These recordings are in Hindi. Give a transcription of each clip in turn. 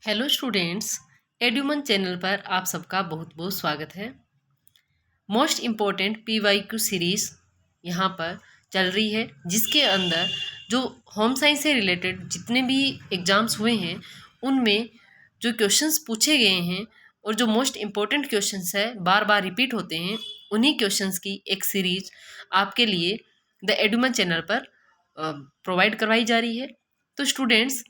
हेलो स्टूडेंट्स, एड्यूमन चैनल पर आप सबका बहुत बहुत स्वागत है। मोस्ट इम्पोर्टेंट PYQ सीरीज़ यहाँ पर चल रही है, जिसके अंदर जो होम साइंस से रिलेटेड जितने भी एग्ज़ाम्स हुए हैं उनमें जो क्वेश्चंस पूछे गए हैं और जो मोस्ट इम्पोर्टेंट क्वेश्चंस है बार बार रिपीट होते हैं, उन्हीं क्वेश्चंस की एक सीरीज आपके लिए द एड्यूमन चैनल पर प्रोवाइड करवाई जा रही है। तो स्टूडेंट्स,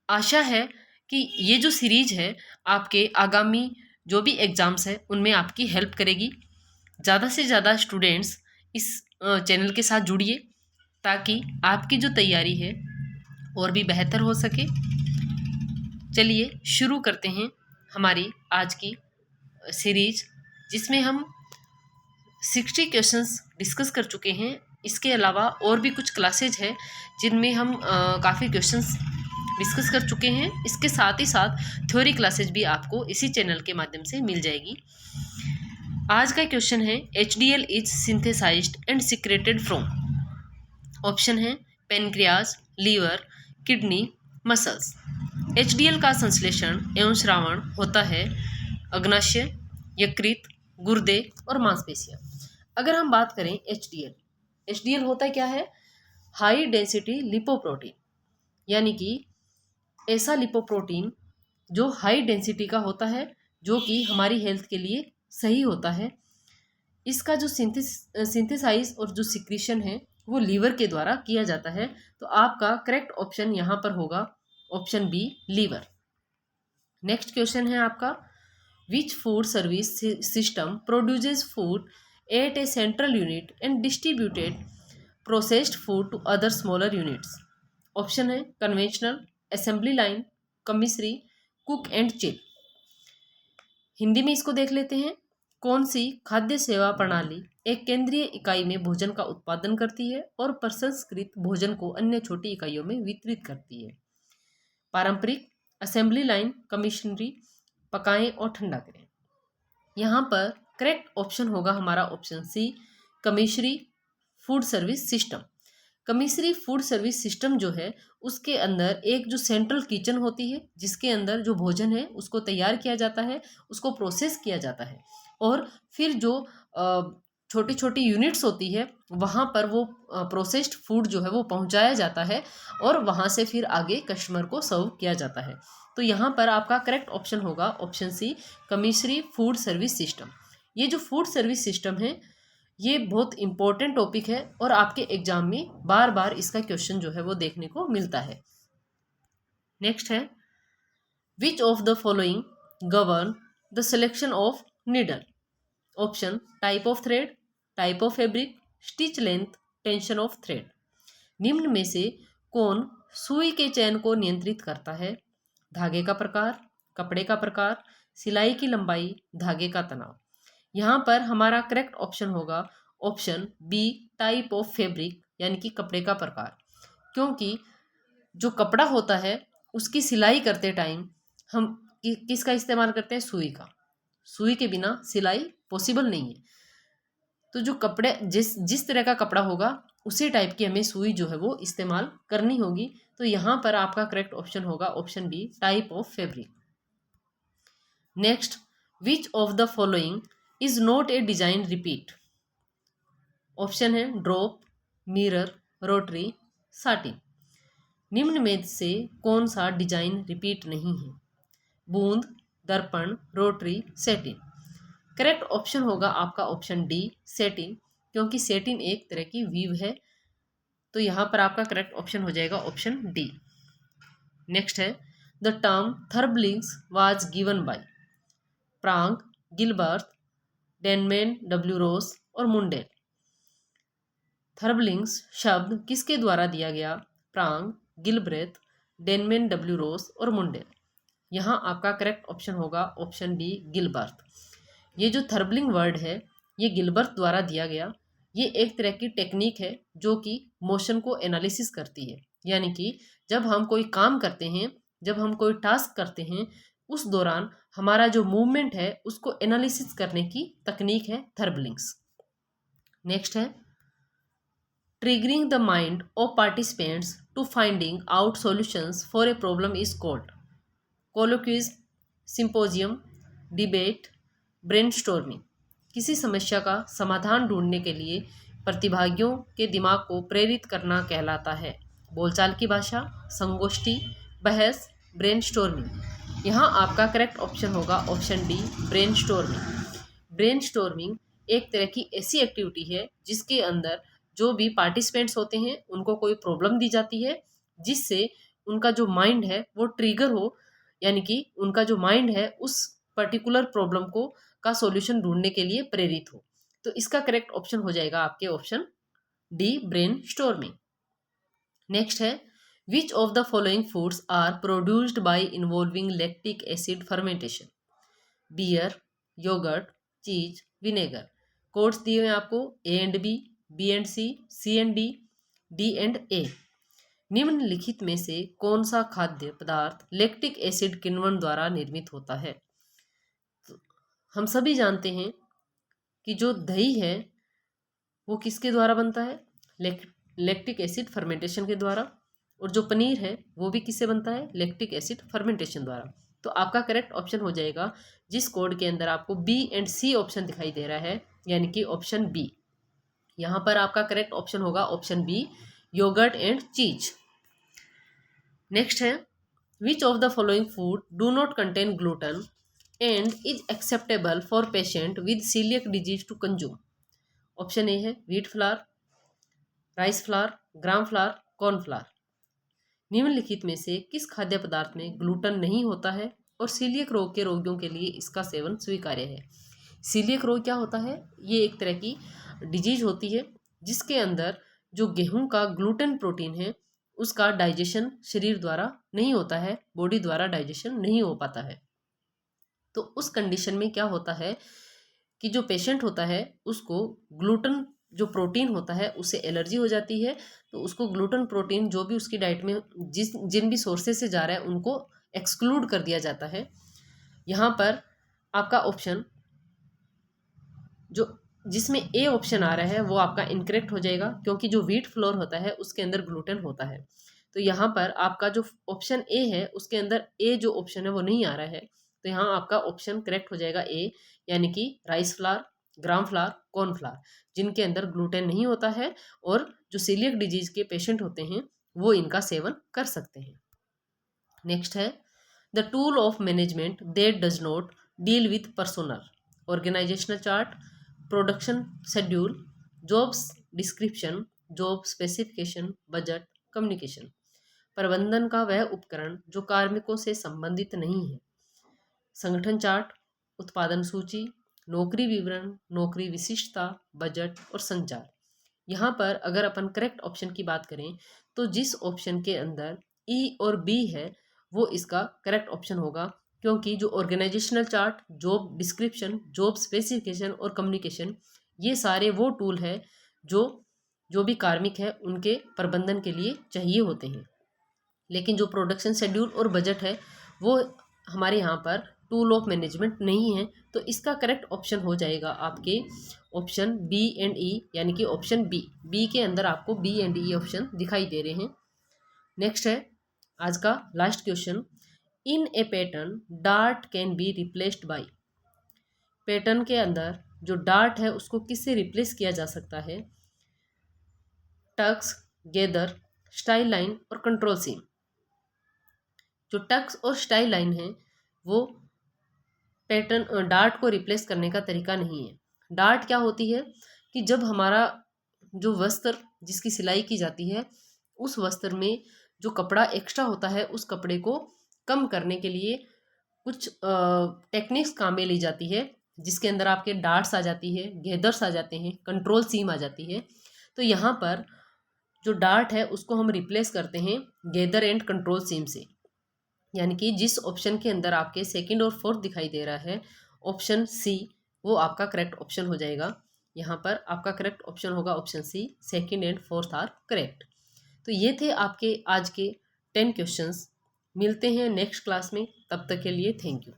आशा है कि ये जो सीरीज है आपके आगामी जो भी एग्ज़ाम्स है उनमें आपकी हेल्प करेगी। ज़्यादा से ज़्यादा स्टूडेंट्स इस चैनल के साथ जुड़िए ताकि आपकी जो तैयारी है और भी बेहतर हो सके। चलिए शुरू करते हैं हमारी आज की सीरीज, जिसमें हम 60 क्वेश्चंस डिस्कस कर चुके हैं। इसके अलावा और भी कुछ क्लासेज है जिनमें हम काफ़ी क्वेश्चंस डिस्कस कर चुके हैं। इसके साथ ही साथ थ्योरी क्लासेज भी आपको इसी चैनल के माध्यम से मिल जाएगी। आज का क्वेश्चन है HDL is synthesized and secreted from. Option है pancreas, liver, kidney, muscles. HDL का संश्लेषण एवं श्रावण होता है अग्नाशय, यकृत, गुर्दे और मांसपेशियां। अगर हम बात करें HDL होता क्या है? हाई डेंसिटी लिपोप्रोटीन, यानी कि ऐसा लिपोप्रोटीन जो हाई डेंसिटी का होता है, जो कि हमारी हेल्थ के लिए सही होता है। इसका जो सिंथेसाइज और जो सिक्रीशन है वो लीवर के द्वारा किया जाता है। तो आपका करेक्ट ऑप्शन यहाँ पर होगा option B, liver. Next question है आपका, which food service system produces food at a central unit and distributed processed food to other smaller units. Option है conventional, assembly line, commissary, cook and chill. Hindi में इसको देख लेते हैं। कौन सी खाद्य सेवा प्रणाली एक केंद्रीय इकाई में भोजन का उत्पादन करती है और प्रसंस्कृत भोजन को अन्य छोटी इकाइयों में वितरित करती है? पारंपरिक, असेंबली लाइन, कमिश्नरी, पकाएं और ठंडा करें। यहाँ पर करेक्ट ऑप्शन होगा हमारा option C, commissary food service system. Commissary food service system जो है उसके अंदर एक जो सेंट्रल किचन होती है, जिसके अंदर जो भोजन है उसको तैयार किया जाता है, उसको प्रोसेस किया जाता है, और फिर जो छोटी छोटी यूनिट्स होती है वहाँ पर वो प्रोसेस्ड फूड जो है वो पहुँचाया जाता है और वहाँ से फिर आगे कस्टमर को सर्व किया जाता है। तो यहाँ पर आपका करेक्ट ऑप्शन होगा option C, commissary food service system. ये जो फूड सर्विस सिस्टम है ये बहुत इंपॉर्टेंट टॉपिक है और आपके एग्जाम में बार बार इसका क्वेश्चन जो है वो देखने को मिलता है। नेक्स्ट है, which of the following govern the selection of needle? Option type of thread, type of fabric, stitch length, tension of thread. निम्न में से कौन सुई के चयन को नियंत्रित करता है? धागे का प्रकार, कपड़े का प्रकार, सिलाई की लंबाई, धागे का तनाव। यहाँ पर हमारा करेक्ट ऑप्शन होगा option B, type of fabric, यानी कि कपड़े का प्रकार। क्योंकि जो कपड़ा होता है उसकी सिलाई करते टाइम हम किसका इस्तेमाल करते हैं? सुई का। सुई के बिना सिलाई पॉसिबल नहीं है। तो जो कपड़े जिस जिस तरह का कपड़ा होगा उसी टाइप की हमें सुई जो है वो इस्तेमाल करनी होगी। तो यहाँ पर आपका करेक्ट ऑप्शन होगा option B, type of fabric. Next, which of the following is not a design repeat? Option है ड्रॉप, मिरर, रोटरी, साटिन। निम्न में से कौन सा डिजाइन रिपीट नहीं है? बूंद, दर्पण, रोटरी, सेटिन। करेक्ट ऑप्शन होगा आपका ऑप्शन डी, सेटिन, क्योंकि सेटिन एक तरह की वीव है। तो यहाँ पर आपका करेक्ट ऑप्शन हो जाएगा ऑप्शन डी। नेक्स्ट है, the term therbligs was given by Prang, Gilbert, Denman W Ross और मुंडेल। थर्बलिंग्स शब्द किसके द्वारा दिया गया? Prang, Gilbreth, Denman W Ross और मुंडेल। यहाँ आपका करेक्ट ऑप्शन होगा ऑप्शन बी, गिलबर्ट। ये जो थर्बलिंग वर्ड है ये गिलबर्ट द्वारा दिया गया। ये एक तरह की टेक्निक है जो कि मोशन को एनालिसिस करती है, यानी कि जब हम कोई काम करते हैं, जब हम कोई टास्क करते हैं, उस दौरान हमारा जो मूवमेंट है उसको एनालिसिस करने की तकनीक है थर्बलिंग्स। नेक्स्ट है, triggering the mind of participants to finding out solutions for a problem is called. Colloquies, symposium, debate, brainstorming. किसी समस्या का समाधान ढूंढने के लिए प्रतिभागियों के दिमाग को प्रेरित करना कहलाता है। बोलचाल की भाषा, संगोष्ठी, बहस, ब्रेनस्टॉर्मिंग। यहाँ आपका करेक्ट ऑप्शन होगा ऑप्शन डी, ब्रेनस्टॉर्मिंग। ब्रेनस्टॉर्मिंग एक तरह की ऐसी एक्टिविटी है जिसके अंदर जो भी पार्टिसिपेंट्स होते हैं उनको कोई प्रॉब्लम दी जाती है, जिससे उनका जो माइंड है वो ट्रिगर हो, यानी कि उनका जो माइंड है उस पर्टिकुलर प्रॉब्लम को का सॉल्यूशन ढूंढने के लिए प्रेरित हो। तो इसका करेक्ट ऑप्शन हो जाएगा आपके ऑप्शन डी, ब्रेनस्टॉर्मिंग। नेक्स्ट है, which of the following foods are produced by involving lactic acid fermentation? Beer, yoghurt, cheese, vinegar. Codes दिए हैं आपको A and B and C and D and A. निम्नलिखित में से कौन सा खाद्य पदार्थ लैक्टिक एसिड किण्वन द्वारा निर्मित होता है? तो हम सभी जानते हैं कि जो दही है वो किसके द्वारा बनता है? लैक्टिक एसिड फर्मेंटेशन के द्वारा। और जो पनीर है वो भी किससे बनता है? लैक्टिक एसिड फर्मेंटेशन द्वारा। तो आपका करेक्ट ऑप्शन हो जाएगा, जिस कोड के अंदर आपको बी एंड सी ऑप्शन दिखाई दे रहा है, यानी कि ऑप्शन बी। यहाँ पर आपका करेक्ट ऑप्शन होगा option B, yoghurt and cheese. Next है, which of the following food do not contain gluten and is acceptable for patient with coeliac disease to consume? Option A है wheat flour, rice flour, gram flour, corn flour. निम्नलिखित में से किस खाद्य पदार्थ में ग्लूटन नहीं होता है और सीलियक रोग के रोगियों के लिए इसका सेवन स्वीकार्य है? सीलियक रोग क्या होता है? ये एक तरह की डिजीज होती है जिसके अंदर जो गेहूं का ग्लूटेन प्रोटीन है उसका डाइजेशन शरीर द्वारा नहीं होता है, बॉडी द्वारा डाइजेशन नहीं हो पाता है। तो उस कंडीशन में क्या होता है कि जो पेशेंट होता है उसको ग्लूटेन जो प्रोटीन होता है उससे एलर्जी हो जाती है। तो उसको ग्लूटेन प्रोटीन जो भी उसकी डाइट में जिन भी सोर्सेज से जा रहा है उनको एक्सक्लूड कर दिया जाता है। यहाँ पर आपका ऑप्शन जो जिसमें ए ऑप्शन आ रहा है वो आपका इनकरेक्ट हो जाएगा, क्योंकि जो व्हीट फ्लोर होता है उसके अंदर ग्लूटेन होता है। तो यहाँ पर आपका जो ऑप्शन ए है उसके अंदर ए जो ऑप्शन है वो नहीं आ रहा है। तो यहाँ आपका ऑप्शन करेक्ट हो जाएगा ए, यानी कि rice flour, gram flour, corn flower, जिनके अंदर ग्लूटेन नहीं होता है और जो सीलियक डिजीज के पेशेंट होते हैं वो इनका सेवन कर सकते हैं। नेक्स्ट है, the tool of management that does not deal with personnel, organisational chart, production schedule, jobs description, job specification, budget, communication. प्रबंधन का वह उपकरण जो कार्मिकों से संबंधित नहीं है। संगठन चार्ट, उत्पादन सूची, नौकरी विवरण, नौकरी विशिष्टता, बजट और संचार। यहाँ पर अगर अपन करेक्ट ऑप्शन की बात करें तो जिस ऑप्शन के अंदर ई और बी है वो इसका करेक्ट ऑप्शन होगा, क्योंकि जो organisational chart, job description, job specification और कम्युनिकेशन, ये सारे वो टूल है जो भी कार्मिक है उनके प्रबंधन के लिए चाहिए होते हैं। लेकिन जो प्रोडक्शन शेड्यूल और बजट है वो हमारे यहाँ पर टूल ऑफ मैनेजमेंट नहीं है। तो इसका करेक्ट ऑप्शन हो जाएगा आपके ऑप्शन बी एंड ई, यानी कि ऑप्शन बी के अंदर आपको बी एंड ई ऑप्शन दिखाई दे रहे हैं। नेक्स्ट है आज का last question, in A pattern dart can be replaced by. Pattern के अंदर जो डार्ट है उसको किससे रिप्लेस किया जा सकता है? टक्स, गैदर, स्टाइल लाइन और कंट्रोल सीम। जो टक्स और स्टाइल लाइन है वो पैटर्न डार्ट को रिप्लेस करने का तरीका नहीं है। डार्ट क्या होती है कि जब हमारा जो वस्त्र जिसकी सिलाई की जाती है उस वस्त्र में जो कपड़ा एक्स्ट्रा होता है उस कपड़े को कम करने के लिए कुछ टेक्निक्स काम में ली जाती है, जिसके अंदर आपके डार्ट्स आ जाती है, गैदर्स आ जाते हैं, कंट्रोल सीम आ जाती है। तो यहाँ पर जो डार्ट है उसको हम रिप्लेस करते हैं गैदर एंड कंट्रोल सीम से, यानी कि जिस ऑप्शन के अंदर आपके सेकंड और फोर्थ दिखाई दे रहा है ऑप्शन सी, वो आपका करेक्ट ऑप्शन हो जाएगा। यहाँ पर आपका करेक्ट ऑप्शन होगा option C, second and fourth are correct. तो ये थे आपके आज के 10 क्वेश्चंस। मिलते हैं नेक्स्ट क्लास में, तब तक के लिए थैंक यू।